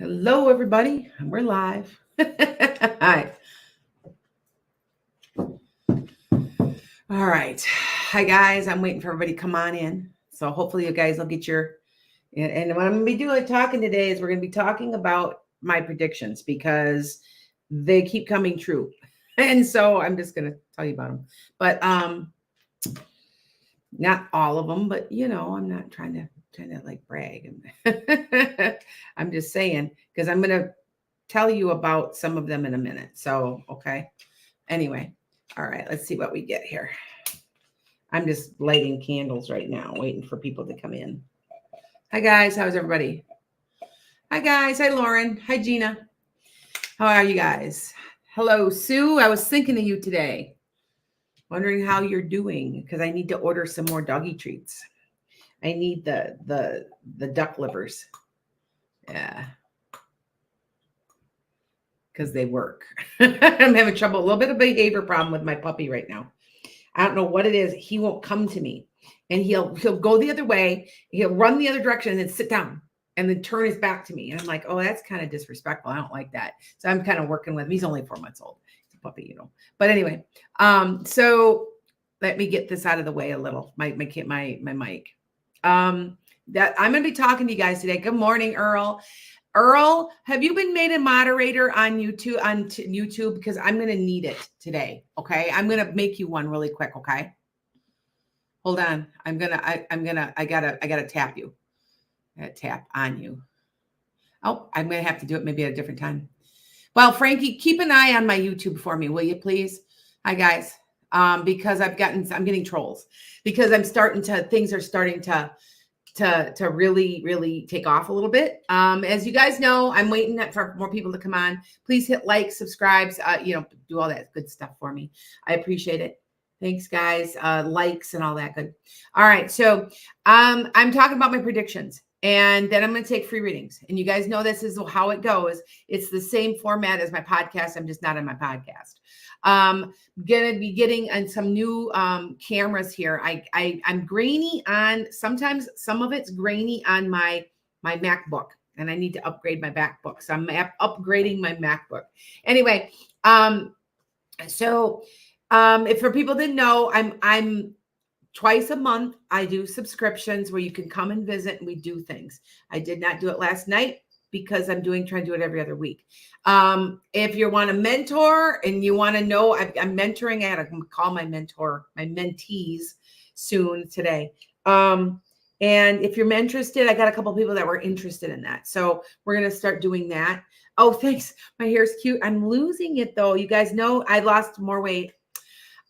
Hello, everybody. We're live. Hi. All right. Hi, guys. I'm waiting for everybody to come on in. So hopefully you guys will get your, and what I'm going to be talking today is we're going to be talking about my predictions because they keep coming true. And so I'm just going to tell you about them. But not all of them, but I'm not trying to like brag. I'm just saying, because I'm going to tell you about some of them in a minute. So, okay. Anyway, all right, let's see what we get here. I'm just lighting candles right now, waiting for people to come in. Hi, guys. How's everybody? Hi, guys. Hi, Lauren. Hi, Gina. How are you guys? Hello, Sue. I was thinking of you today. Wondering how you're doing because I need to order some more doggy treats. I need the duck livers. Yeah. Because they work. I'm having trouble, a little bit of behavior problem with my puppy right now. I don't know what it is. He won't come to me, and he'll go the other way. He'll run the other direction and then sit down and then turn his back to me. And I'm like, oh, that's kind of disrespectful. I don't like that. So I'm kind of working with him. He's only 4 months old. He's a puppy, But anyway, so let me get this out of the way a little. My mic. That I'm going to be talking to you guys today. Good morning, Earl. Earl, have you been made a moderator on YouTube? Because I'm going to need it today. Okay. I'm going to make you one really quick. Okay. Hold on. I gotta tap you. I gotta tap on you. Oh, I'm going to have to do it maybe at a different time. Well, Frankie, keep an eye on my YouTube for me. Will you please? Hi, guys. Because I'm getting trolls because things are starting to really, really take off a little bit. As you guys know, I'm waiting for more people to come on. Please hit like, subscribe, do all that good stuff for me. I appreciate it. Thanks, guys. Likes and all that good. All right. So I'm talking about my predictions, and then I'm going to take free readings. And you guys know this is how it goes. It's the same format as my podcast. I'm just not on my podcast. Going to be getting on some new cameras here. I'm grainy on, sometimes some of it's grainy on my MacBook, and I need to upgrade my MacBook. So I'm upgrading my MacBook. Anyway, if for people didn't know, I'm twice a month. I do subscriptions where you can come and visit and we do things. I did not do it last night because I'm trying to do it every other week. If you want a mentor and you want to know, I'm mentoring. I had to call my mentees soon today. And if you're interested, I got a couple of people that were interested in that. So we're going to start doing that. Oh, thanks. My hair's cute. I'm losing it though. You guys know I lost more weight.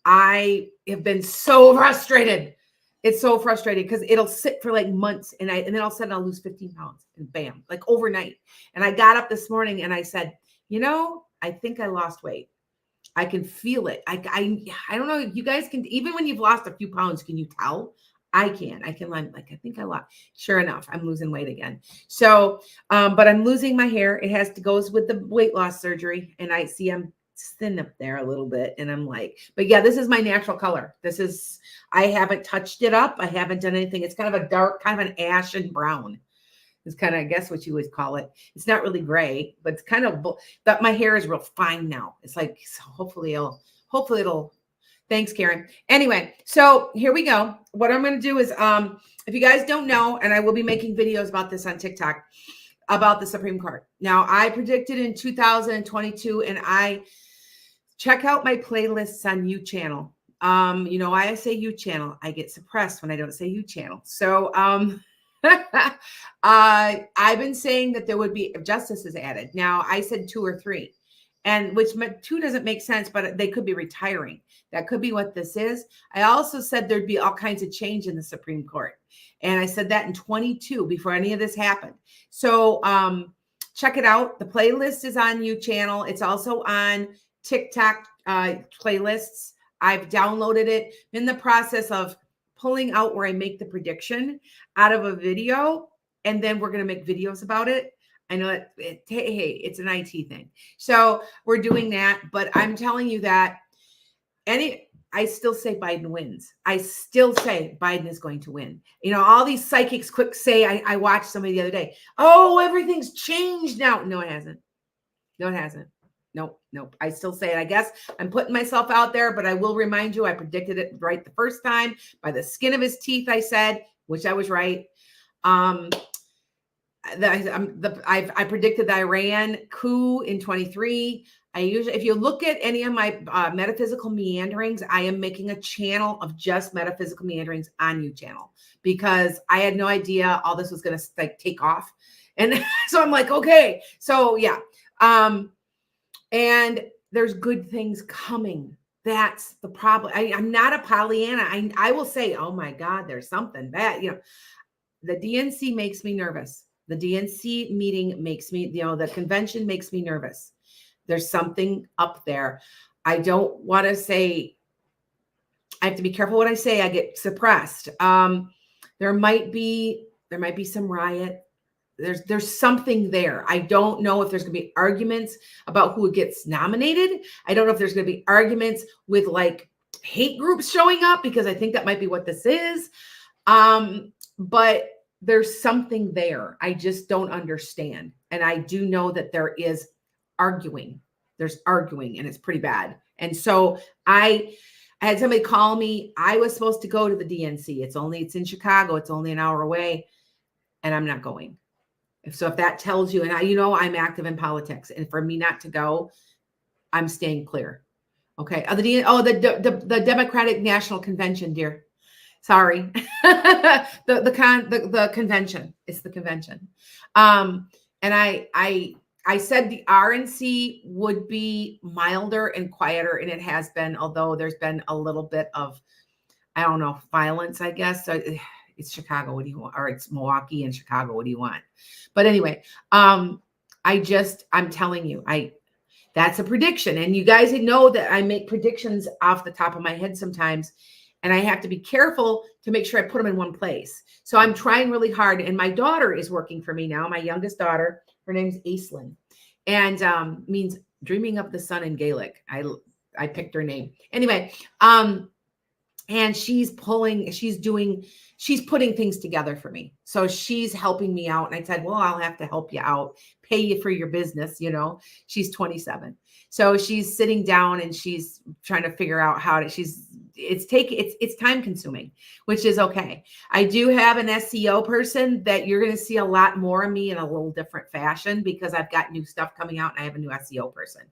I have been so frustrated. It's so frustrating because it'll sit for like months and then all of a sudden I'll lose 15 pounds and bam, like overnight. And I got up this morning and I said, I think I lost weight. I can feel it. I don't know. You guys can, even when you've lost a few pounds, can you tell? I can like, I think I lost. Sure enough, I'm losing weight again. So, but I'm losing my hair. It goes with the weight loss surgery. And I see I'm thin up there a little bit. And I'm like, but yeah, this is my natural color. I haven't touched it up. I haven't done anything. It's kind of a dark, kind of an ashen brown. It's kind of, I guess what you would call it. It's not really gray, but it's kind of that my hair is real fine now. It's like, so hopefully it'll, thanks, Karen. Anyway, so here we go. What I'm going to do is, if you guys don't know, and I will be making videos about this on TikTok about the Supreme Court. Now I predicted in 2022 and I check out my playlists on U channel. Why I say U channel, I get suppressed when I don't say U channel. So, I've been saying that there would be justices added. Now I said 2 or 3, and which 2 doesn't make sense, but they could be retiring. That could be what this is. I also said there'd be all kinds of change in the Supreme Court. And I said that in 22 before any of this happened. So, check it out. The playlist is on U channel. It's also on TikTok playlists. I've downloaded it. In the process of pulling out where I make the prediction out of a video, and then we're going to make videos about it. I know hey, it's an IT thing. So we're doing that, but I'm telling you that I still say Biden wins. I still say Biden is going to win. You know, all these psychics quick say, I watched somebody the other day, oh, everything's changed now. No, it hasn't. No, it hasn't. Nope. I still say it. I guess I'm putting myself out there, but I will remind you, I predicted it right the first time by the skin of his teeth. I said, which I was right. I predicted the Iran coup in 23. If you look at any of my metaphysical meanderings, I am making a channel of just metaphysical meanderings on channel because I had no idea all this was going to like take off. And so I'm like, okay, so yeah. And there's good things coming. That's the problem. I'm not a Pollyanna. I will say, oh my God, there's something bad. You know, the DNC makes me nervous. The DNC meeting makes me, you know, the convention makes me nervous. There's something up there. I don't want to say, I have to be careful what I say. I get suppressed. There might be some riot. There's something there. I don't know if there's going to be arguments about who gets nominated. I don't know if there's going to be arguments with like hate groups showing up because I think that might be what this is. But there's something there. I just don't understand. And I do know that there is arguing. There's arguing and it's pretty bad. And so I had somebody call me. I was supposed to go to the DNC. It's in Chicago. It's only an hour away and I'm not going. So if that tells you, and I'm active in politics, and for me not to go, I'm staying clear. Okay. The Democratic National Convention, dear. Sorry. the convention. It's the convention. And I said the RNC would be milder and quieter, and it has been, although there's been a little bit of, I don't know, violence, I guess. So it's Chicago. What do you want? Or it's Milwaukee and Chicago. What do you want? But anyway, I'm telling you, that's a prediction. And you guys know that I make predictions off the top of my head sometimes. And I have to be careful to make sure I put them in one place. So I'm trying really hard. And my daughter is working for me now. My youngest daughter, her name's Aislinn, and means dreaming of the sun in Gaelic. I picked her name. Anyway, and she's putting things together for me. So she's helping me out. And I said, well, I'll have to help you out, pay you for your business. You know, she's 27. So she's sitting down and she's trying to figure out how to, it's time consuming, which is okay. I do have an SEO person that you're going to see a lot more of me in a little different fashion because I've got new stuff coming out and I have a new SEO person.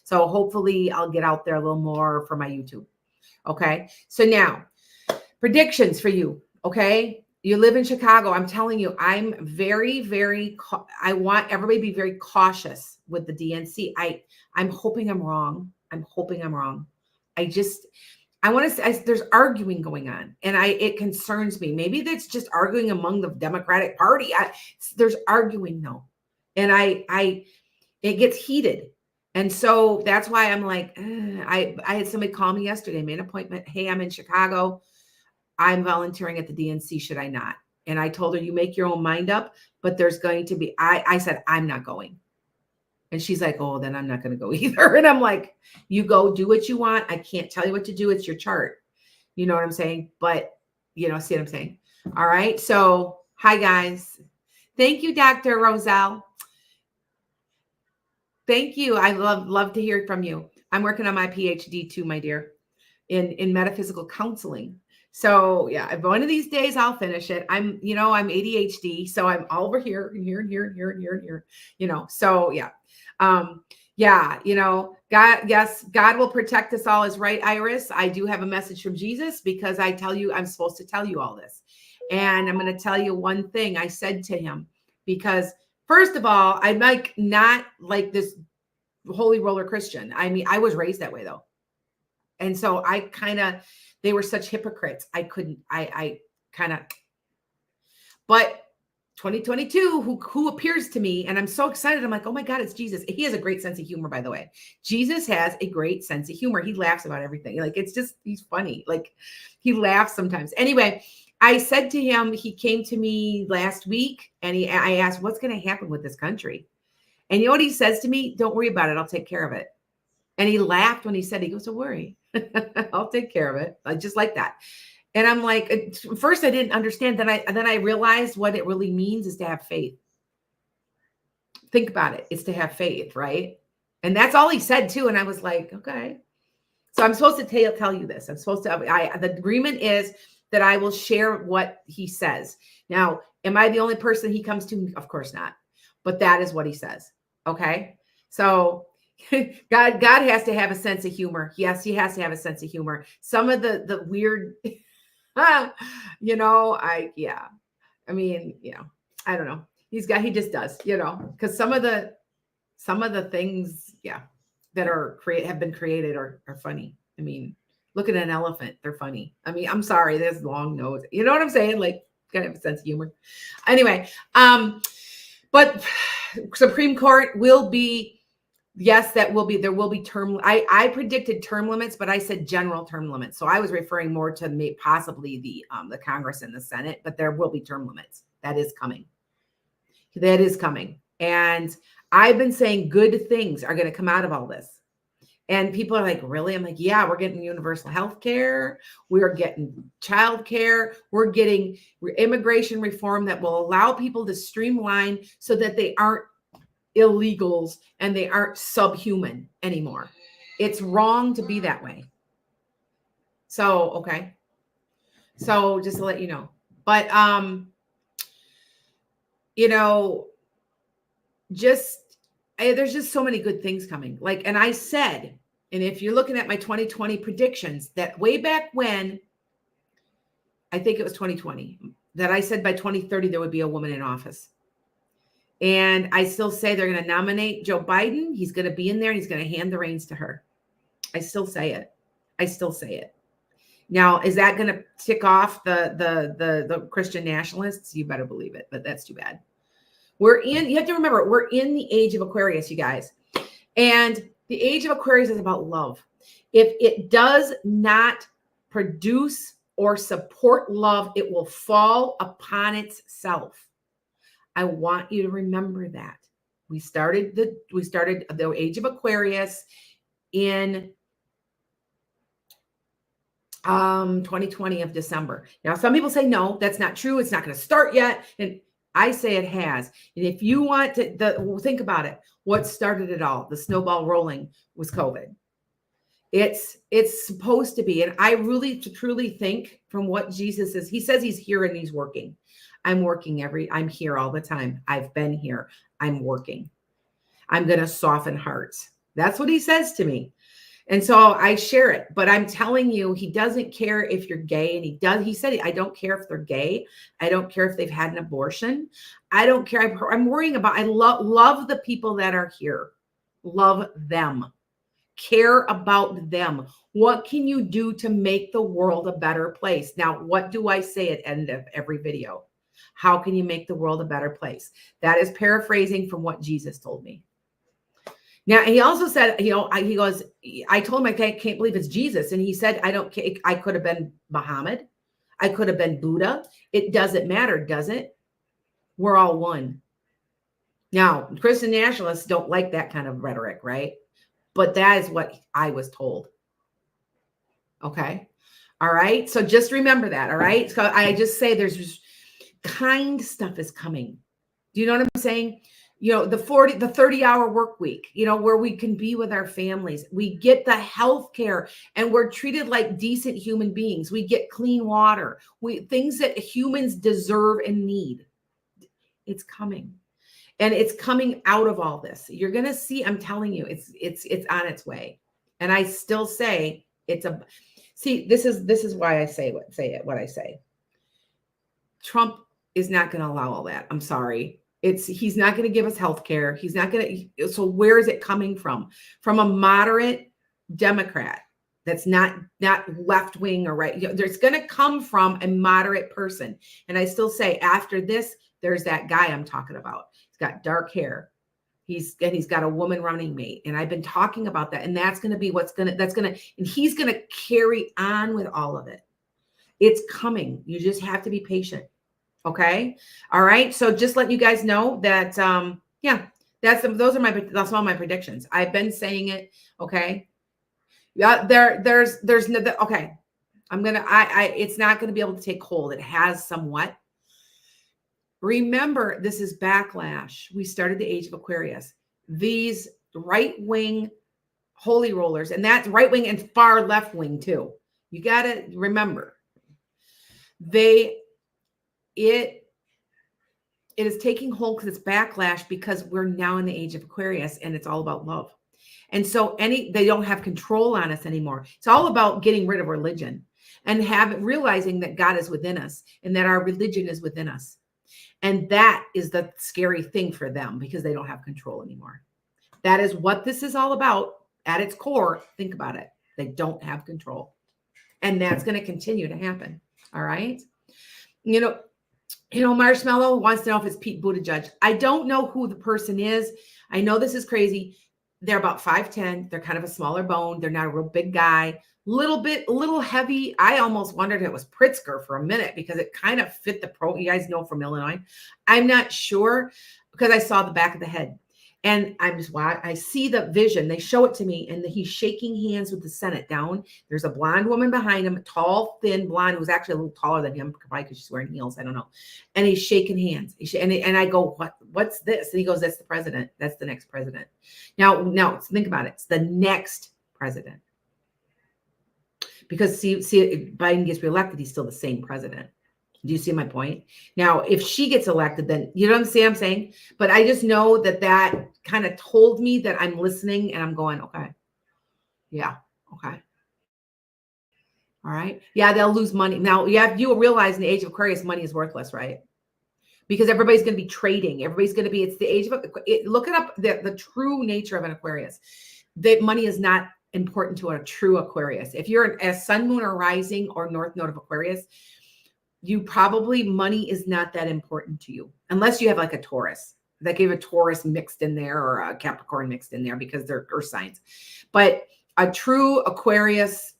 So hopefully I'll get out there a little more for my YouTube. Okay. So now predictions for you. Okay. You live in Chicago. I'm telling you, I'm very, I want everybody to be very cautious with the DNC. I'm hoping I'm wrong. I want to say there's arguing going on and it concerns me. Maybe that's just arguing among the Democratic Party. There's arguing though. And it gets heated. And so that's why I'm like, I had somebody call me yesterday, made an appointment. Hey, I'm in Chicago. I'm volunteering at the DNC. Should I not? And I told her, you make your own mind up, but there's going to be, I said, I'm not going. And she's like, oh, then I'm not going to go either. And I'm like, you go do what you want. I can't tell you what to do. It's your chart. You know what I'm saying? But see what I'm saying? All right. So hi guys. Thank you, Dr. Roselle. Thank you. I love to hear from you. I'm working on my PhD too, my dear, in metaphysical counseling. So yeah, if one of these days I'll finish it. I'm ADHD, so I'm all over here and here and here and here and here and here, so yeah. God will protect us all is right, Iris. I do have a message from Jesus because I tell you, I'm supposed to tell you all this. And I'm going to tell you one thing I said to him, because first of all, I'm not like this holy roller Christian. I mean, I was raised that way though. And so they were such hypocrites. But 2022, who appears to me, and I'm so excited. I'm like, oh my God, it's Jesus. He has a great sense of humor, by the way. Jesus has a great sense of humor. He laughs about everything. Like, he's funny. Like, he laughs sometimes. Anyway, I said to him, he came to me last week and I asked, what's going to happen with this country? And you know what he says to me? Don't worry about it. I'll take care of it. And he laughed when he said, he goes, don't worry. I'll take care of it. I just like that. And I'm like, first I didn't understand. Then I realized what it really means is to have faith. Think about it. It's to have faith, right? And that's all he said too. And I was like, okay. So I'm supposed to tell you this. I'm supposed to, the agreement is that I will share what he says. Now, am I the only person he comes to? Of course not. But that is what he says. Okay. So God has to have a sense of humor. Yes, he has to have a sense of humor. Some of the weird, I don't know. He just does, because some of the things, that have been created are funny. I mean, look at an elephant. They're funny. I mean, I'm sorry. There's long nose. You know what I'm saying? Like, gotta have a sense of humor. Anyway, but Supreme Court will be, yes, there will be term. I predicted term limits, but I said general term limits. So I was referring more to possibly the Congress and the Senate, but there will be term limits. That is coming. And I've been saying good things are going to come out of all this. And people are like, really? I'm like, yeah, we're getting universal health care. We're getting child care. We're getting immigration reform that will allow people to streamline so that they aren't illegals and they aren't subhuman anymore. It's wrong to be that way. So, okay. So just to let you know, but, there's just so many good things coming. Like, and I said, and if you're looking at my 2020 predictions, that way back when, I think it was 2020, that I said by 2030, there would be a woman in office. And I still say they're going to nominate Joe Biden. He's going to be in there and he's going to hand the reins to her. I still say it. Now, is that going to tick off the Christian nationalists? You better believe it, but that's too bad. You have to remember, we're in the age of Aquarius, you guys. And the age of Aquarius is about love. If it does not produce or support love, it will fall upon itself. I want you to remember that. We started the age of Aquarius in 2020 of December. Now, some people say, no, that's not true. It's not going to start yet. And I say it has. And if you want to think about it, what started it all? The snowball rolling was COVID. It's supposed to be. And I really truly think from what Jesus is, he says he's here and he's working. I'm here all the time. I've been here. I'm working. I'm going to soften hearts. That's what he says to me. And so I share it, but I'm telling you, he doesn't care if you're gay. And he said, I don't care if they're gay. I don't care if they've had an abortion. I don't care. I'm worrying about, I love the people that are here. Love them. Care about them. What can you do to make the world a better place? Now, what do I say at the end of every video? How can you make the world a better place? That is paraphrasing from what Jesus told me. Now, he also said, he goes, I told him, I can't believe it's Jesus. And he said, I could have been Muhammad. I could have been Buddha. It doesn't matter, does it? We're all one. Now, Christian nationalists don't like that kind of rhetoric, right? But that is what I was told. Okay. All right. So just remember that. All right. So I just say there's just kind stuff is coming. Do you know what I'm saying? The 30-hour work week, where we can be with our families. We get the health care and we're treated like decent human beings. We get clean water, things that humans deserve and need. It's coming. And it's coming out of all this. You're going to see, I'm telling you, it's on its way. And I still say this is why I say what I say. Trump is not going to allow all that. I'm sorry. He's not going to give us health care. He's not going to. So where is it coming from? From a moderate Democrat that's not left wing or right. There's going to come from a moderate person. And I still say after this, there's that guy I'm talking about. He's got dark hair. He's got a woman running mate. And I've been talking about that. And that's going to be and he's going to carry on with all of it. It's coming. You just have to be patient. Okay. All right. So just letting you guys know that, those are all my predictions. I've been saying it. Okay. Yeah, there's no, okay. It's not going to be able to take hold. It has somewhat. Remember, this is backlash. We started the age of Aquarius. These right-wing holy rollers, and that's right-wing and far left-wing too. You got to remember, it is taking hold because it's backlash because we're now in the age of Aquarius and it's all about love. And so they don't have control on us anymore. It's all about getting rid of religion and realizing that God is within us and that our religion is within us. And that is the scary thing for them because they don't have control anymore. That is what this is all about at its core. Think about it. They don't have control. And that's going to continue to happen. All right. You know, Marshmallow wants to know if it's Pete Buttigieg. I don't know who the person is. I know this is crazy. They're about 5'10". They're kind of a smaller bone. They're not a real big guy. A little heavy. I almost wondered if it was Pritzker for a minute because it kind of fit the pro. You guys know from Illinois. I'm not sure because I saw the back of the head. And I see the vision. They show it to me, and he's shaking hands with the Senate down. There's a blonde woman behind him, a tall, thin blonde who's actually a little taller than him, probably because she's wearing heels. I don't know. And he's shaking hands. And I go, what's this? And he goes, that's the president. That's the next president. Now think about it. It's the next president. Because see, if Biden gets reelected, he's still the same president. Do you see my point? Now, if she gets elected, then you know what I'm saying? But I just know that kind of told me that I'm listening and I'm going, okay. Yeah. Okay. All right. Yeah, they'll lose money. Now, you will realize in the age of Aquarius, money is worthless, right? Because everybody's going to be trading. It's the age of, look it up, the true nature of an Aquarius. That money is not important to a true Aquarius. If you're a sun, moon, or rising or north node of Aquarius, money is not that important to you unless you have like a Taurus. That gave a Taurus mixed in there or a Capricorn mixed in there because they're earth signs. But a true Aquarius,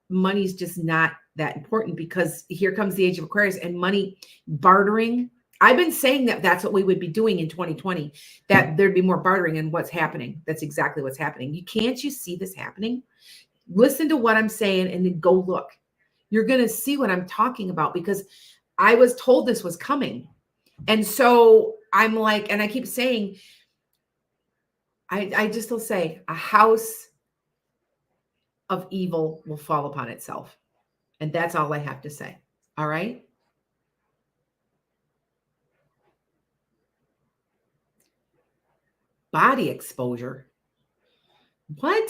money's just not that important because here comes the age of Aquarius and money bartering. I've been saying that that's what we would be doing in 2020, that there'd be more bartering and what's happening. That's exactly what's happening. You see this happening? Listen to what I'm saying and then go look. You're going to see what I'm talking about because I was told this was coming. And so I'm like, and I keep saying, I just will say a house of evil will fall upon itself. And that's all I have to say. All right. Body exposure. What?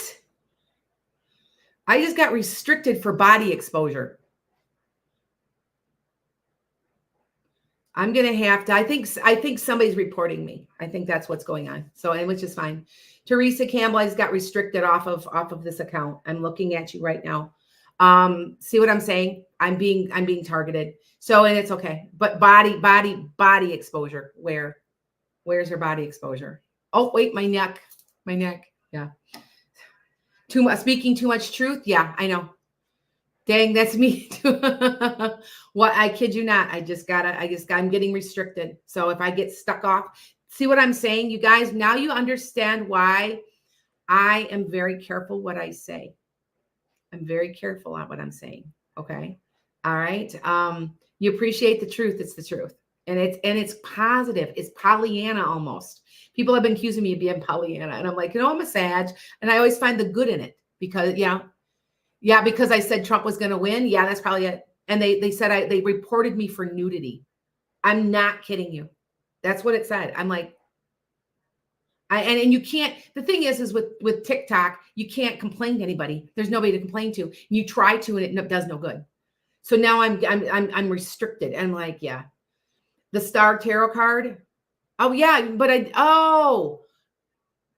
I just got restricted for body exposure. I'm going to have to, I think somebody's reporting me. I think that's what's going on. So, and which is fine. Teresa Campbell, I just got restricted off of this account. I'm looking at you right now. See what I'm saying? I'm being targeted. So, and it's okay. But body exposure. Where's your body exposure? Oh, wait, my neck. Yeah. Speaking too much truth. Yeah, I know. Dang, that's me too. What? I kid you not. I'm getting restricted. So if I get stuck off, see what I'm saying? You guys, now you understand why I am very careful what I say. I'm very careful on what I'm saying. Okay. All right. You appreciate the truth. It's the truth. And it's positive. It's Pollyanna almost. People have been accusing me of being Pollyanna. And I'm like, I'm a Sag. And I always find the good in it because, because I said Trump was going to win. Yeah, that's probably it. And they said they reported me for nudity. I'm not kidding you. That's what it said. I'm like, and you can't, the thing is with TikTok, you can't complain to anybody. There's nobody to complain to. You try to, and it does no good. So now I'm restricted. And I'm like, yeah. The Star Tarot card. Oh yeah. But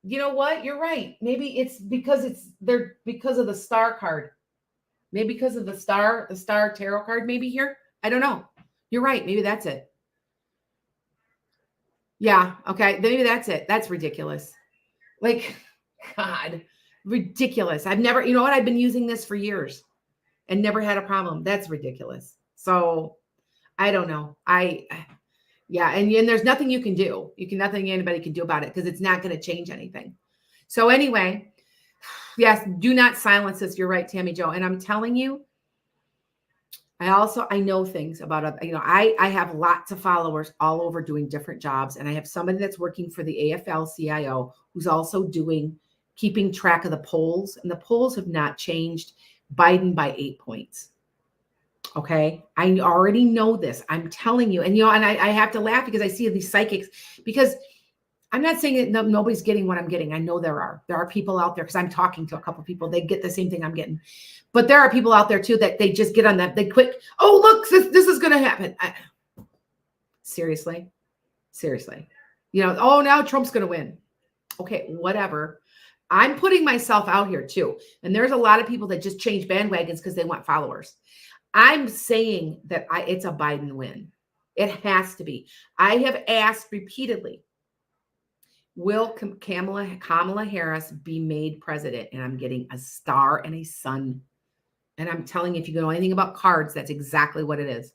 you know what? You're right. Maybe it's because of the Star card. Maybe because of the Star Tarot card, maybe here. I don't know. You're right. Maybe that's it. Yeah. Okay. Maybe that's it. That's ridiculous. Like, God, ridiculous. I've never, you know what? I've been using this for years and never had a problem. That's ridiculous. So I don't know. And there's nothing you can do. Nothing anybody can do about it because it's not going to change anything. So anyway, Yes, do not silence us. You're right, Tammy Joe. And I'm telling you, I know things about, I have lots of followers all over doing different jobs. And I have somebody that's working for the AFL-CIO who's also keeping track of the polls. And the polls have not changed Biden by 8 points. Okay. I already know this. I'm telling you. And, and I have to laugh because I see these psychics, because I'm not saying that nobody's getting what I'm getting. I know there are people out there, because I'm talking to a couple of people. They get the same thing I'm getting. But there are people out there too that they just get on that. They quick, oh, look, this is going to happen. Seriously. Oh, now Trump's going to win. Okay, whatever. I'm putting myself out here too. And there's a lot of people that just change bandwagons because they want followers. I'm saying that it's a Biden win. It has to be. I have asked repeatedly, will Kamala Harris be made president? And I'm getting a star and a sun. And I'm telling you, if you know anything about cards, that's exactly what it is.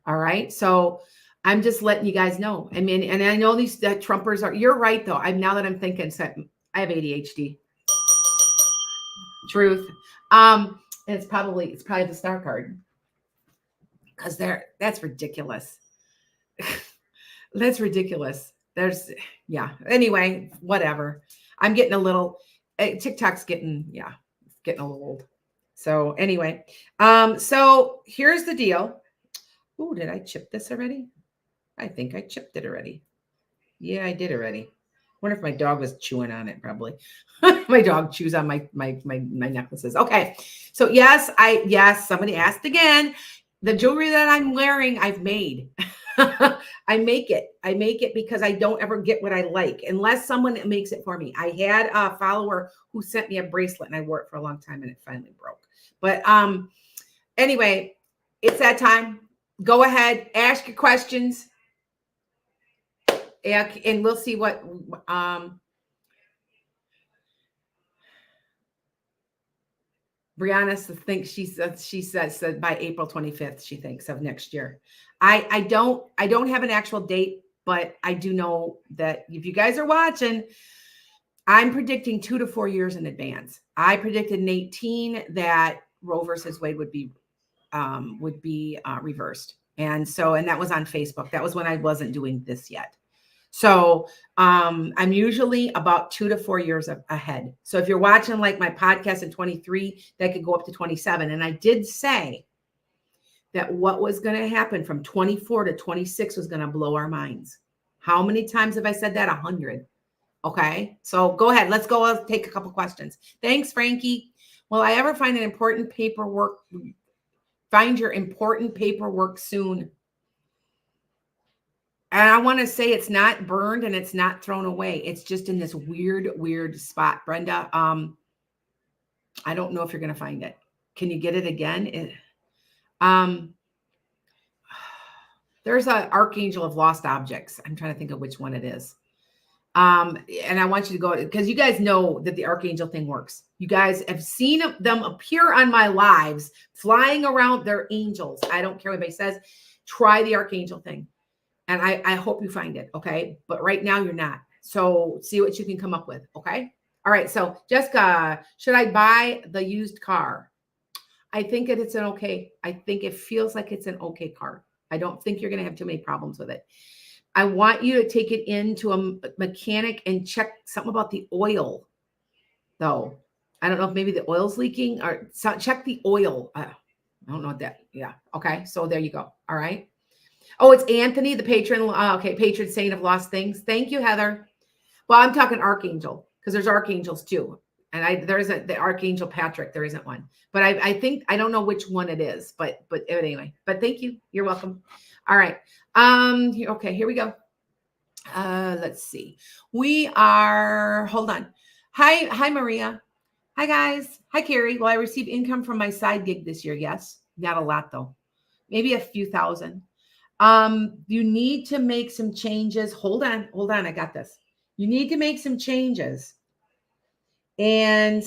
All right. So I'm just letting you guys know. I mean, and I know that Trumpers are, you're right though. Now that I'm thinking, I have ADHD. Truth. And it's probably the star card. Because that's ridiculous. That's ridiculous. Anyway, whatever. I'm getting a little, TikTok's getting a little old. So anyway, so here's the deal. Oh, did I chip this already? I think I chipped it already. Yeah, I did already. Wonder if my dog was chewing on it. Probably. My dog chews on my necklaces. Okay. So yes, somebody asked again. The jewelry that I'm wearing, I've made. I make it because I don't ever get what I like unless someone makes it for me. I had a follower who sent me a bracelet and I wore it for a long time and it finally broke. But anyway, it's that time. Go ahead, ask your questions. And we'll see what Brianna thinks. She said by April 25th, she thinks of next year. I don't have an actual date, but I do know that if you guys are watching, I'm predicting 2 to 4 years in advance. I predicted in 2018 that Roe versus Wade would be reversed. And that was on Facebook. That was when I wasn't doing this yet. So I'm usually about 2 to 4 years ahead. So if you're watching like my podcast in 23, that could go up to 27. And I did say that what was going to happen from 24 to 26 was going to blow our minds. How many times have I said that? 100. Okay. So go ahead. Let's go. I'll take a couple questions. Thanks, Frankie. Will I ever find your important paperwork soon? And I want to say it's not burned and it's not thrown away. It's just in this weird spot. Brenda, I don't know if you're going to find it. Can you get it again? There's an Archangel of Lost Objects. I'm trying to think of which one it is. And I want you to go, because you guys know that the Archangel thing works. You guys have seen them appear on my lives, flying around. They're angels. I don't care what anybody says. Try the Archangel thing. And I hope you find it. Okay. But right now you're not. So see what you can come up with. Okay. All right. So Jessica, should I buy the used car? I think it's an okay. I think it feels like it's an okay car. I don't think you're going to have too many problems with it. I want you to take it into a mechanic and check something about the oil, though. I don't know if maybe the oil's leaking, or check the oil. I don't know what that. Yeah. Okay. So there you go. All right. Oh, it's Anthony, the patron. Okay. Patron saint of lost things. Thank you, Heather. Well, I'm talking Archangel because there's Archangels too. And there isn't the Archangel Patrick. There isn't one, but I think, I don't know which one it is, but anyway, but thank you. You're welcome. All right. Okay, here we go. Let's see. Hold on. Hi, Maria. Hi, guys. Hi, Carrie. Will I receive income from my side gig this year? Yes. Not a lot, though. Maybe a few thousand. You need to make some changes. Hold on. I got this. You need to make some changes. And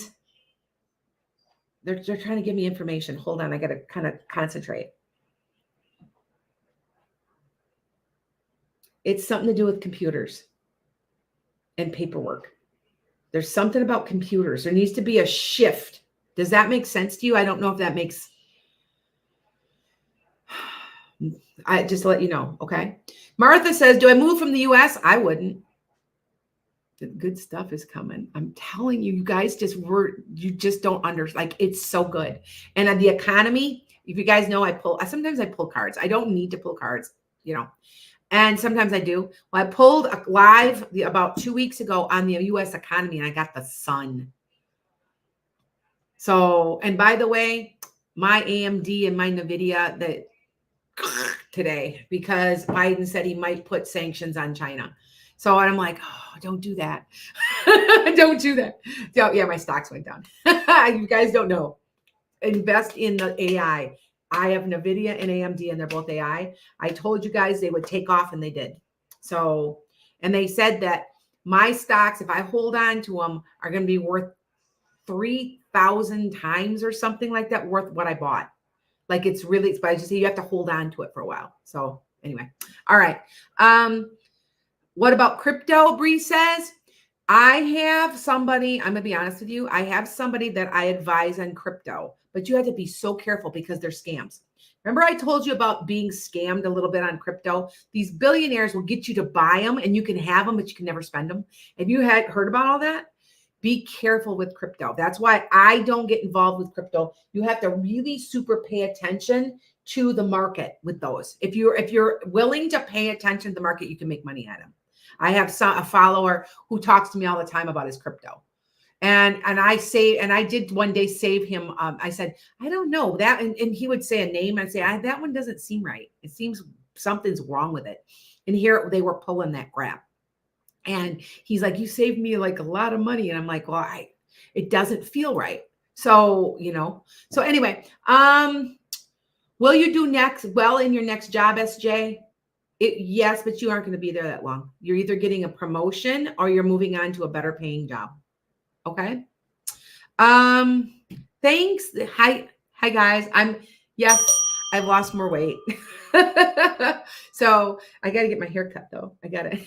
they're trying to give me information. Hold on. I got to kind of concentrate. It's something to do with computers and paperwork. There's something about computers. There needs to be a shift. Does that make sense to you? I don't know if that makes, I just to let you know. Okay. Martha says, do I move from the US? I wouldn't. The good stuff is coming. I'm telling you, you guys you just don't understand. Like, it's so good. And the economy, if you guys know, sometimes I pull cards. I don't need to pull cards, and sometimes I do. Well, I pulled a live about 2 weeks ago on the US economy, and I got the sun. So, and by the way, my AMD and my NVIDIA that today, because Biden said he might put sanctions on China. So I'm like, oh, don't do that. Don't do that. So yeah, my stocks went down. You guys don't know. Invest in the AI. I have NVIDIA and AMD, and they're both AI. I told you guys they would take off, and they did. So, and they said that my stocks, if I hold on to them, are going to be worth 3,000 times or something like that, worth what I bought. Like, it's really, but I just say you have to hold on to it for a while. So anyway, all right. What about crypto? Bree says, I have somebody, I'm going to be honest with you. I have somebody that I advise on crypto, but you have to be so careful because they're scams. Remember I told you about being scammed a little bit on crypto? These billionaires will get you to buy them, and you can have them, but you can never spend them. Have you heard about all that? Be careful with crypto. That's why I don't get involved with crypto. You have to really super pay attention to the market with those. If you're willing to pay attention to the market, you can make money at them. I have a follower who talks to me all the time about his crypto. And I did one day save him. I said, I don't know that. And he would say a name. I'd say, that one doesn't seem right. It seems something's wrong with it. And here they were pulling that crap. And he's like, you saved me like a lot of money. And I'm like, well, it doesn't feel right. So, so anyway, will you do well in your next job, SJ? Yes, but you aren't going to be there that long. You're either getting a promotion or you're moving on to a better paying job. Okay. Thanks. Hi guys. I've lost more weight. So I got to get my hair cut though. I got to,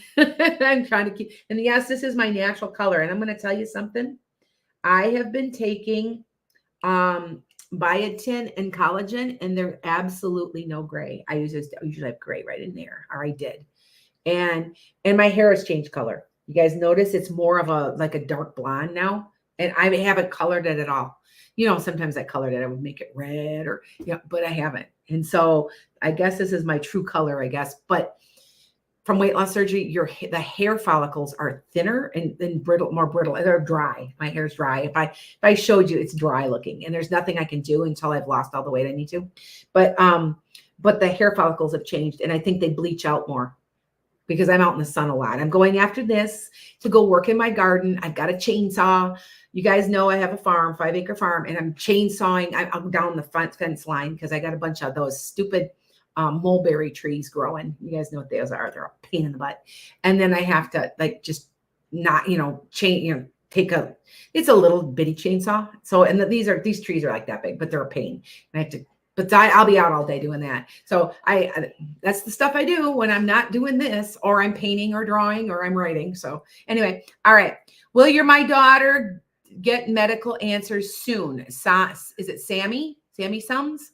I'm trying to keep, and yes, this is my natural color. And I'm going to tell you something. I have been taking, biotin and collagen, and there's absolutely no gray. I usually have gray right in there, or I did. And my hair has changed color. You guys notice it's more of like a dark blonde now. And I haven't colored it at all. Sometimes I colored it. I would make it red but I haven't. And so I guess this is my true color, I guess. But from weight loss surgery, the hair follicles are thinner and brittle, more brittle. They're dry. My hair's dry. If I showed you, it's dry looking, and there's nothing I can do until I've lost all the weight I need to. But the hair follicles have changed, and I think they bleach out more because I'm out in the sun a lot. I'm going after this to go work in my garden. I've got a chainsaw. You guys know I have a farm, 5-acre farm, and I'm chainsawing. I'm down the front fence line because I got a bunch of those stupid mulberry trees growing. You guys know what those are. They're a pain in the butt. And then I have to just not, it's a little bitty chainsaw. So, and these trees are like that big, but they're a pain. And I have to, but I'll be out all day doing that. So that's the stuff I do when I'm not doing this, or I'm painting or drawing or I'm writing. So anyway, all right. Will my daughter get medical answers soon? Is it Sammy Sums?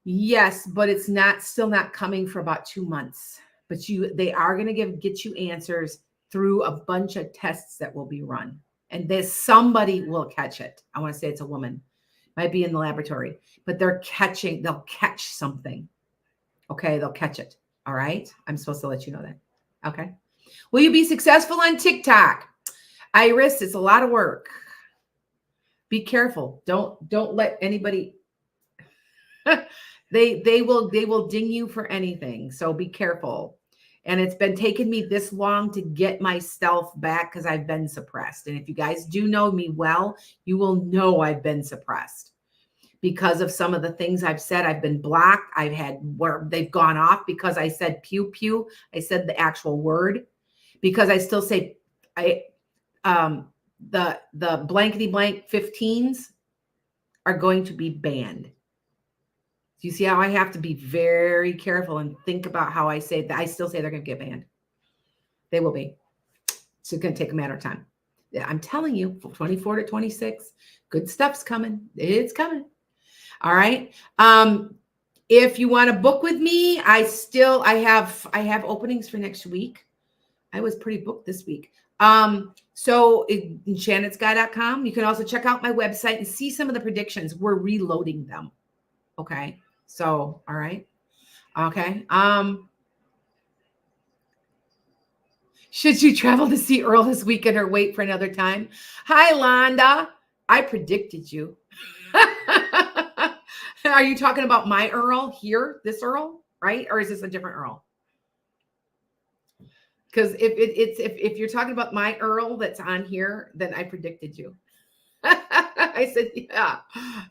Yes, but it's still not coming for about 2 months. But they are going to get you answers through a bunch of tests that will be run. And somebody will catch it. I want to say it's a woman. Might be in the laboratory, but they'll catch something. Okay, they'll catch it. All right. I'm supposed to let you know that. Okay. Will you be successful on TikTok? Iris, it's a lot of work. Be careful. Don't let anybody they will ding you for anything. So be careful. And it's been taking me this long to get myself back because I've been suppressed. And if you guys do know me well, you will know I've been suppressed because of some of the things I've said. I've been blocked. I've had where they've gone off because I said pew pew. I said the actual word because I still say the blankety blank 15s are going to be banned. You see how I have to be very careful and think about how I say that. I still say they're going to get banned. They will be. It's going to take a matter of time. I'm telling you, 24 to 26, good stuff's coming. It's coming. All right. If you want to book with me, I have openings for next week. I was pretty booked this week. So shannonsguy.com. You can also check out my website and see some of the predictions. We're reloading them. Okay. So, all right. Okay. Should you travel to see Earl this weekend or wait for another time? Hi, Londa. I predicted you. Are you talking about my Earl here? This Earl, right? Or is this a different Earl? Because if you're talking about my Earl that's on here, then I predicted you. I said, yeah.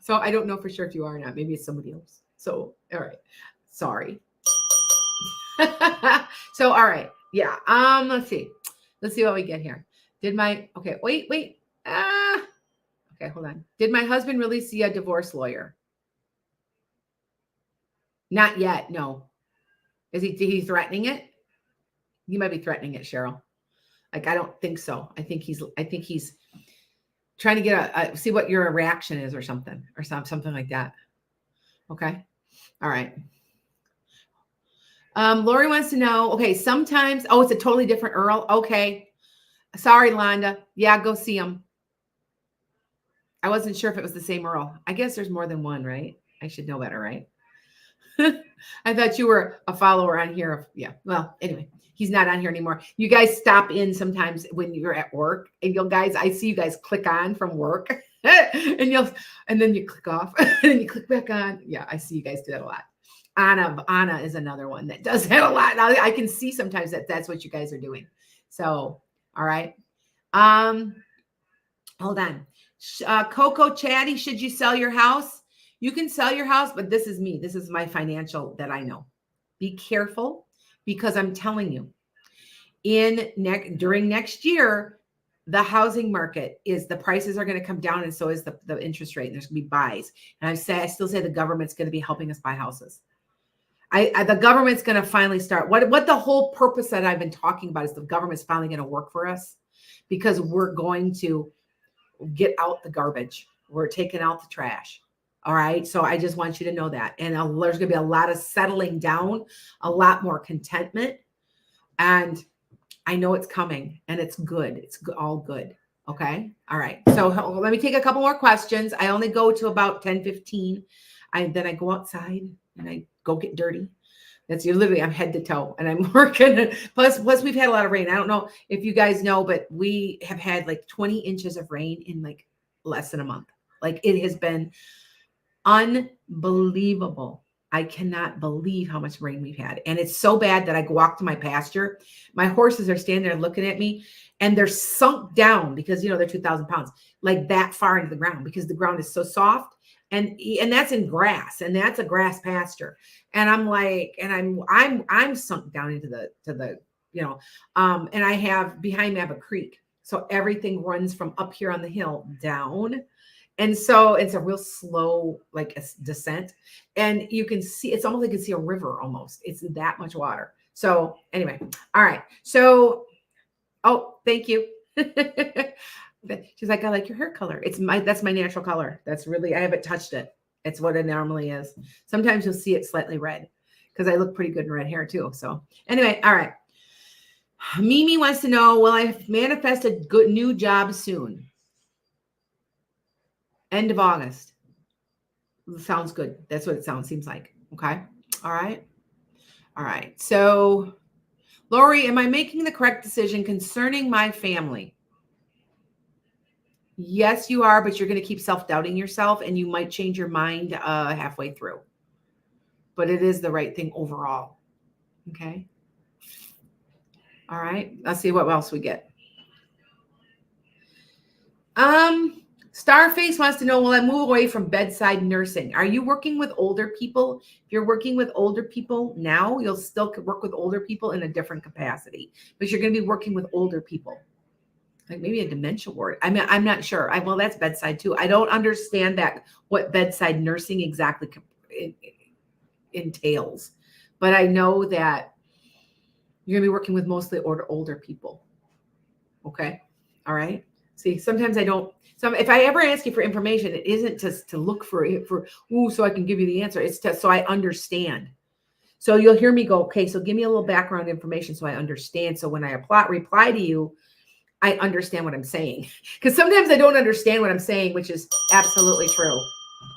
So I don't know for sure if you are or not. Maybe it's somebody else. So, all right. Sorry. So, all right. Yeah. Let's see. Let's see what we get here. Okay, wait. Okay, hold on. Did my husband really see a divorce lawyer? Not yet. No. Is he threatening it? You might be threatening it, Cheryl. Like, I don't think so. I think he's trying to get see what your reaction is or something like that. Okay. All right. Lori wants to know, okay, sometimes, it's a totally different Earl. Okay. Sorry, Londa. Yeah, go see him. I wasn't sure if it was the same Earl. I guess there's more than one, right? I should know better, right? I thought you were a follower on here. Yeah. Well, anyway, he's not on here anymore. You guys stop in sometimes when you're at work, and I see you guys click on from work, and then you click off, and then you click back on. Yeah, I see you guys do that a lot. Anna is another one that does that a lot. Now I can see sometimes that's what you guys are doing. So, all right. Hold on. Coco Chatty, should you sell your house? You can sell your house, but this is me. This is my financial that I know. Be careful, because I'm telling you, during next year, the housing market the prices are going to come down, and so is the interest rate. And there's going to be buys. And I still say the government's going to be helping us buy houses. The government's going to finally start. What the whole purpose that I've been talking about is the government's finally going to work for us, because we're going to get out the garbage. We're taking out the trash. All right. So I just want you to know that. And there's going to be a lot of settling down, a lot more contentment. And I know it's coming, and it's good. It's all good. Okay. All right. So let me take a couple more questions. I only go to about 10:15. Then I go outside and I go get dirty. Literally, I'm head to toe, and I'm working. Plus we've had a lot of rain. I don't know if you guys know, but we have had like 20 inches of rain in like less than a month. Like, it has been unbelievable. I cannot believe how much rain we've had. And it's so bad that I walk to my pasture. My horses are standing there looking at me, and they're sunk down because, they're 2,000 pounds, like that far into the ground, because the ground is so soft. And that's in grass, and that's a grass pasture. And I'm like, and I'm sunk down into the and I have behind me, I have a creek. So everything runs from up here on the hill down. And so it's a real slow, like, a descent. And you can see, it's almost like you can see a river almost. It's that much water. So anyway, all right. So, thank you. She's like, I like your hair color. That's my natural color. That's really, I haven't touched it. It's what it normally is. Sometimes you'll see it slightly red, because I look pretty good in red hair too. So anyway, all right. Mimi wants to know, will I manifest a good new job soon? End of August. Sounds good. That's what it seems like. Okay. All right. All right. So, Lori, am I making the correct decision concerning my family? Yes, you are, but you're going to keep self-doubting yourself, and you might change your mind halfway through. But it is the right thing overall. Okay. All right. Let's see what else we get. Starface wants to know, will I move away from bedside nursing? Are you working with older people? If you're working with older people now, you'll still work with older people in a different capacity, but you're going to be working with older people. Like maybe a dementia ward. I mean, I'm not sure. Well, that's bedside too. I don't understand what bedside nursing exactly entails, but I know that you're going to be working with mostly older people. Okay. All right. See, sometimes I don't. If I ever ask you for information, it isn't just to look for it so I can give you the answer. It's just so I understand. So you'll hear me go, okay, so give me a little background information so I understand. So when I reply to you, I understand what I'm saying. Because sometimes I don't understand what I'm saying, which is absolutely true.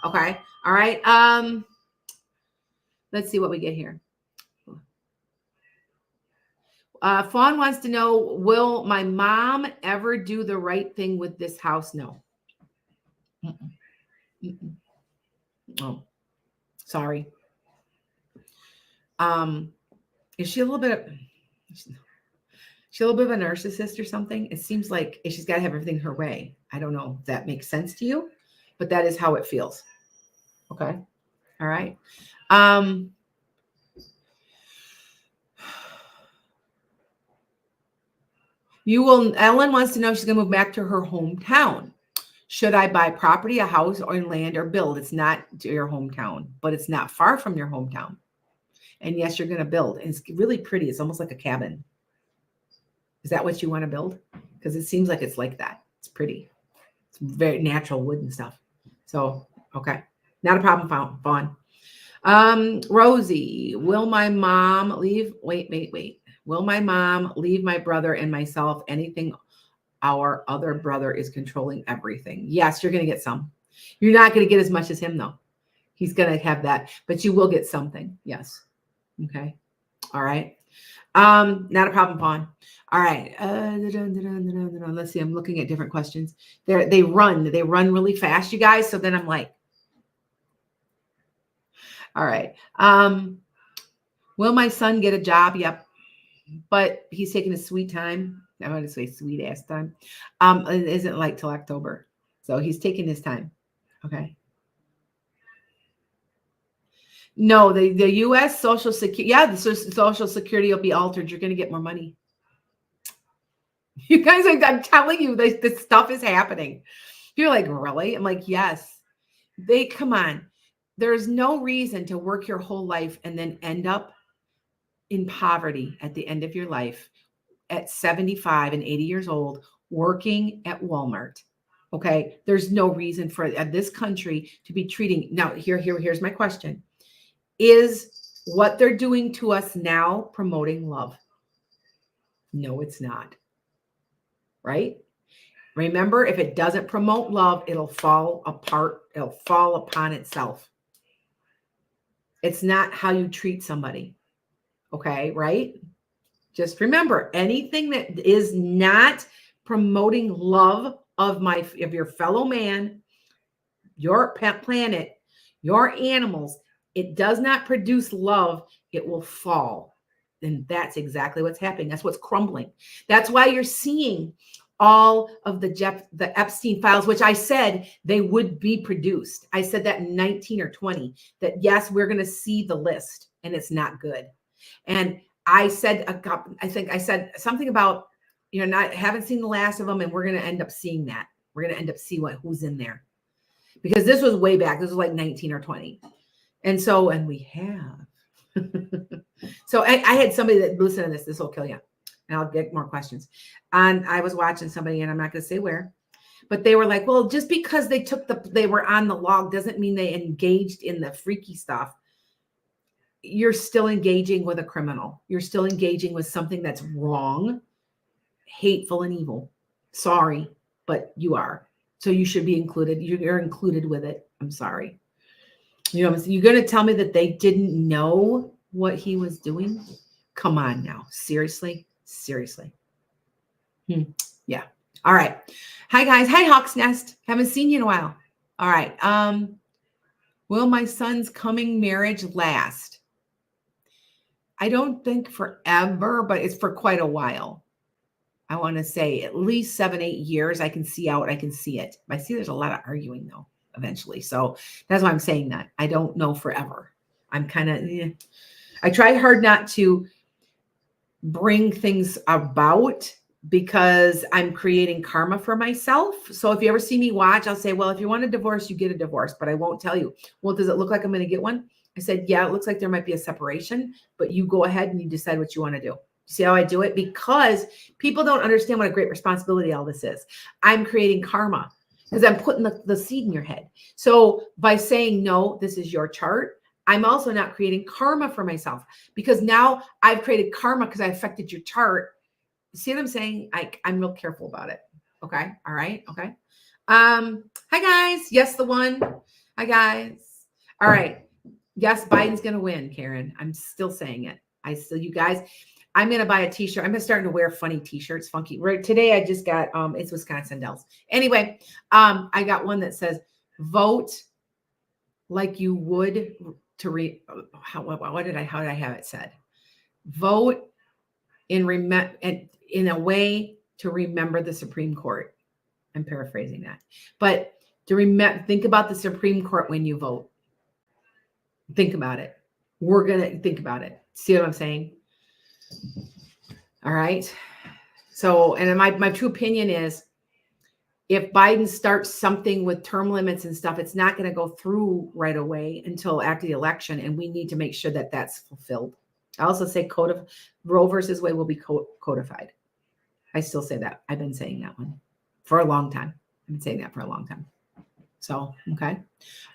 Okay. All right. Let's see what we get here. Fawn wants to know, will my mom ever do the right thing with this house? No. Oh, sorry. Is she a little bit of a narcissist or something? It seems like she's got to have everything her way. I don't know if that makes sense to you, but that is how it feels. Okay. All right. Ellen wants to know if she's going to move back to her hometown. Should I buy property, a house, or land, or build? It's not your hometown, but it's not far from your hometown. And yes, you're going to build. And it's really pretty. It's almost like a cabin. Is that what you want to build? Because it seems like it's like that. It's pretty. It's very natural wood and stuff. So, okay. Not a problem, Fawn. Rosie, will my mom leave? Wait. Will my mom leave my brother and myself anything? Our other brother is controlling everything. Yes, you're going to get some. You're not going to get as much as him, though. He's going to have that, but you will get something. Yes. Okay. All right. Not a problem, Fawn. All right. Let's see. I'm looking at different questions. They run really fast, you guys. So then I'm like, all right. Will my son get a job? Yep. But he's taking his sweet time. I'm going to say sweet ass time. It isn't like till October. So he's taking his time. Okay. No, the U.S. Social Security. Yeah, the Social Security will be altered. You're going to get more money. You guys, I'm telling you, this stuff is happening. You're like, really? I'm like, yes. Come on. There's no reason to work your whole life and then end up in poverty at the end of your life at 75 and 80 years old, working at Walmart. Okay. There's no reason for this country to be treating. Now, here's my question. Is what they're doing to us now promoting love? No, it's not. Right? Remember, if it doesn't promote love, it'll fall apart. It'll fall upon itself. It's not how you treat somebody. Okay, right? Just remember, anything that is not promoting love of your fellow man, your pet planet, your animals, it does not produce love, it will fall. And that's exactly what's happening. That's what's crumbling. That's why you're seeing all of the Epstein files, which I said they would be produced. I said that in 19 or 20, that yes, we're going to see the list and it's not good. And I said, I think I said something about, haven't seen the last of them. And we're going to end up seeing that. We're going to end up see who's in there, because this was way back. This was like 19 or 20. And we have. So I had somebody that listened to this will kill you. And I'll get more questions. And I was watching somebody, and I'm not going to say where, but they were like, well, just because they were on the log doesn't mean they engaged in the freaky stuff. You're still engaging with a criminal. You're still engaging with something that's wrong, hateful, and evil. Sorry, but you are. So you should be included. You're included with it. I'm sorry. You're going to tell me that they didn't know what he was doing? Come on now. Seriously? Yeah. All right. Hi, guys. Hi, Hawk's Nest. Haven't seen you in a while. All right. Will my son's coming marriage last? I don't think forever, but it's for quite a while. I want to say at least 7-8 years. I can see it. I see there's a lot of arguing though, eventually. So that's why I'm saying that. I don't know forever. I'm kind of, I try hard not to bring things about because I'm creating karma for myself. So if you ever see me watch, I'll say, well, if you want a divorce, you get a divorce, but I won't tell you. Well, does it look like I'm going to get one? I said, yeah, it looks like there might be a separation, but you go ahead and you decide what you want to do. See how I do it? Because people don't understand what a great responsibility all this is. I'm creating karma because I'm putting the seed in your head. So by saying, no, this is your chart, I'm also not creating karma for myself because now I've created karma because I affected your chart. See what I'm saying? I'm real careful about it. Okay. All right. Okay. Hi guys. Yes, the one. Hi guys. All right. Yes, Biden's going to win, Karen. I'm still saying it. You guys, I'm going to buy a t-shirt. I'm starting to wear funny t-shirts, funky. Right today, I just got, it's Wisconsin Dells. Anyway, I got one that says, vote like you would to how did I have it said? Vote in a way to remember the Supreme Court. I'm paraphrasing that, but think about the Supreme Court when you vote. Think about it. We're going to think about it. See what I'm saying? All right. So, and my true opinion is if Biden starts something with term limits and stuff, it's not going to go through right away until after the election. And we need to make sure that that's fulfilled. I also say Roe versus Wade will be codified. I still say that. I've been saying that one for a long time. I've been saying that for a long time. So, okay.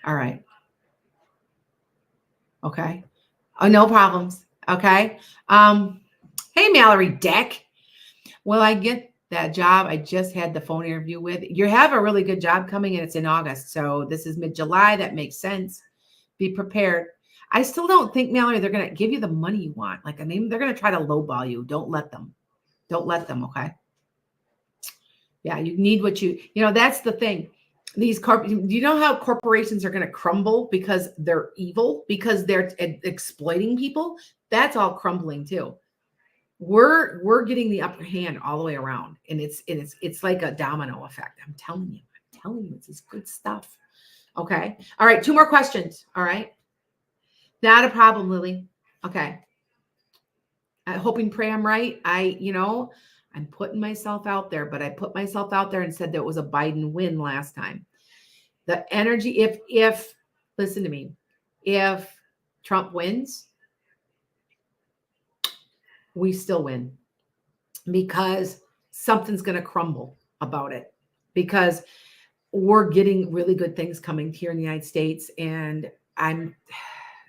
All right. Okay. Oh, no problems. Okay. Hey, Mallory Deck. Will I get that job I just had the phone interview with? You have a really good job coming and it's in August. So this is mid-July. That makes sense. Be prepared. I still don't think, Mallory, they're going to give you the money you want. Like, I mean, they're going to try to lowball you. Don't let them. Don't let them. Okay. Yeah. You need what that's the thing. Do you know how corporations are going to crumble because they're evil, because they're exploiting people? That's all crumbling too. We're getting the upper hand all the way around, and it's like a domino effect. I'm telling you, it's this good stuff. Okay. All right. 2 more questions. All right. Not a problem, Lily. Okay. I hope and pray I'm right. I'm putting myself out there, but I put myself out there and said that it was a Biden win last time. The energy, if listen to me, if Trump wins, we still win because something's going to crumble about it, because we're getting really good things coming here in the United States. And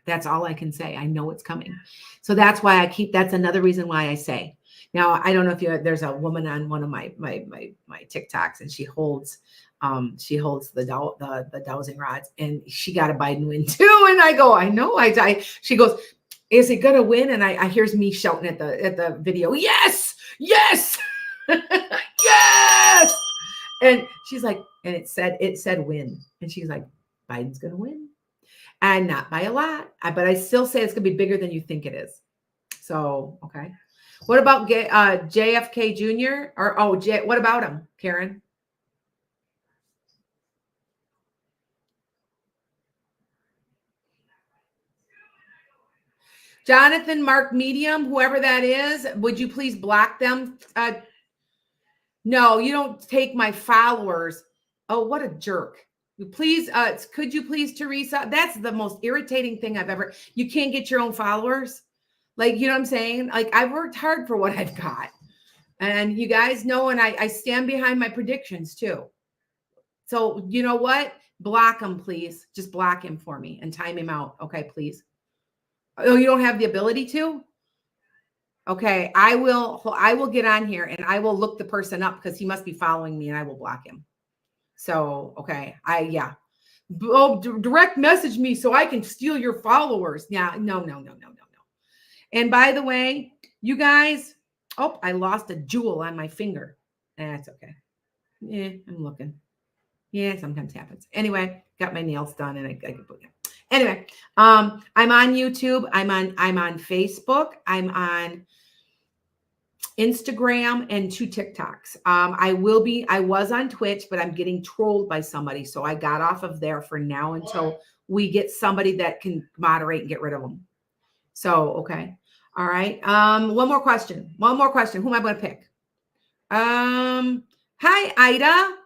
that's all I can say. I know it's coming. So that's why that's another reason why I say. Now, I don't know if there's a woman on one of my TikToks, and she holds the dowsing rods, and she got a Biden win too. And I go, I know. She goes, is it gonna win? And I hears me shouting at the video, yes, yes, yes. And she's like, and it said win, and she's like, Biden's gonna win, and not by a lot, but I still say it's gonna be bigger than you think it is. So okay. What about JFK Jr. What about him, Karen? Jonathan Mark Medium, whoever that is, would you please block them? No, you don't take my followers. Oh, what a jerk. Could you please, Teresa? That's the most irritating thing I've ever. You can't get your own followers. Like, you know what I'm saying? Like, I've worked hard for what I've got. And you guys know, and I stand behind my predictions too. So you know what? Block him, please. Just block him for me and time him out. Okay, please. Oh, you don't have the ability to? Okay, I will get on here and I will look the person up because he must be following me, and I will block him. So, okay. Direct message me so I can steal your followers. Yeah, no. And by the way, you guys, I lost a jewel on my finger. That's okay. Yeah, I'm looking. Yeah, sometimes happens. Anyway, got my nails done and I can put it. Anyway, I'm on YouTube. I'm on Facebook. I'm on Instagram and 2 TikToks. I was on Twitch, but I'm getting trolled by somebody. So I got off of there for now until we get somebody that can moderate and get rid of them. So, okay. All right. One more question. Who am I going to pick? Hi, Ida.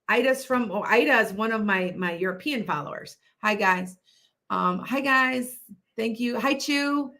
Ida is one of my European followers. Hi, guys. Hi, guys. Thank you. Hi, Chu.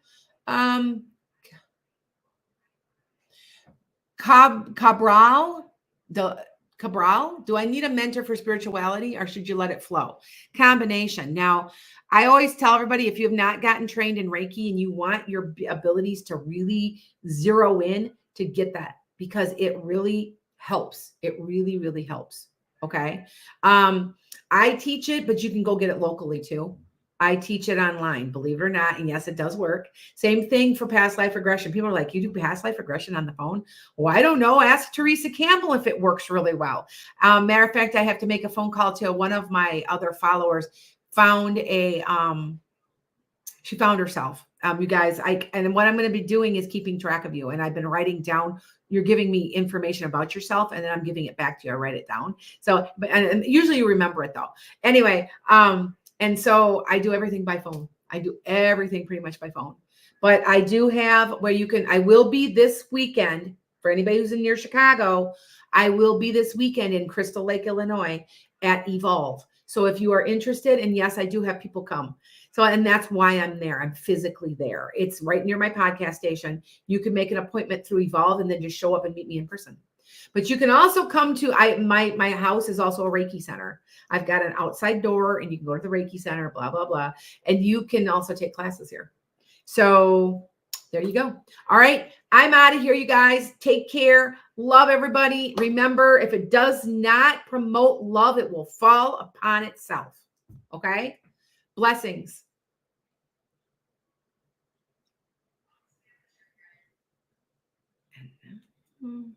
Cabral, do I need a mentor for spirituality or should you let it flow? Combination. Now, I always tell everybody, if you have not gotten trained in Reiki and you want your abilities to really zero in, to get that, because it really helps. It really, really helps. Okay. I teach it, but you can go get it locally too. I teach it online, believe it or not. And yes, it does work. Same thing for past life regression. People are like, you do past life regression on the phone? Well, I don't know. Ask Teresa Campbell if it works really well. Matter of fact, I have to make a phone call to one of my other followers. She found herself. You guys, and what I'm going to be doing is keeping track of you. And I've been writing down, you're giving me information about yourself, and then I'm giving it back to you. I write it down. So, and usually you remember it though. Anyway, and so I do everything by phone. I do everything pretty much by phone. But I do have where I will be this weekend for anybody who's near Chicago. I will be this weekend in Crystal Lake, Illinois at Evolve. So if you are interested, and yes, I do have people come. So, and that's why I'm there. I'm physically there. It's right near my podcast station. You can make an appointment through Evolve and then just show up and meet me in person. But you can also come to, my house is also a Reiki center. I've got an outside door and you can go to the Reiki center, blah, blah, blah. And you can also take classes here. So there you go. All right. I'm out of here, you guys. Take care. Love everybody. Remember, if it does not promote love, it will fall upon itself. Okay. Blessings. Mm-hmm.